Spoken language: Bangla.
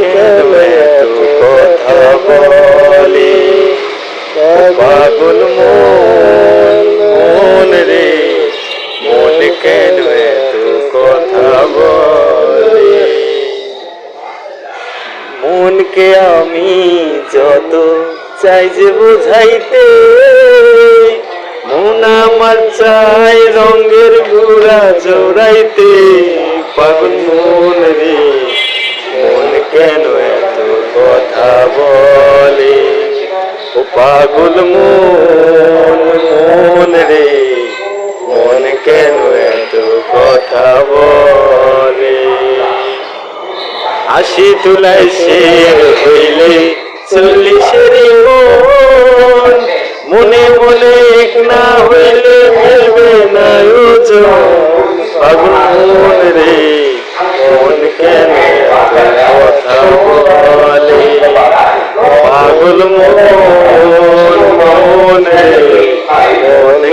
কেন এত কথা বলে পাগল মন মন রে মন কেন এত কথা বলে মনকে আমি যত চাই যে বুঝাইতে মন আমার চাই রঙের ঘোড়া জোড়াইতে পাগল মন রে মন কেন এত কথা বলে ও পাগল মন মন রে মন কেন এত কথা বলে আশি তুলাই শের হইলে 40 মন মনে মনে এক না হইলে ফেলবে না ওজন পাগল মন রে মন কেন কথা বলে পাগল মন মন রে মন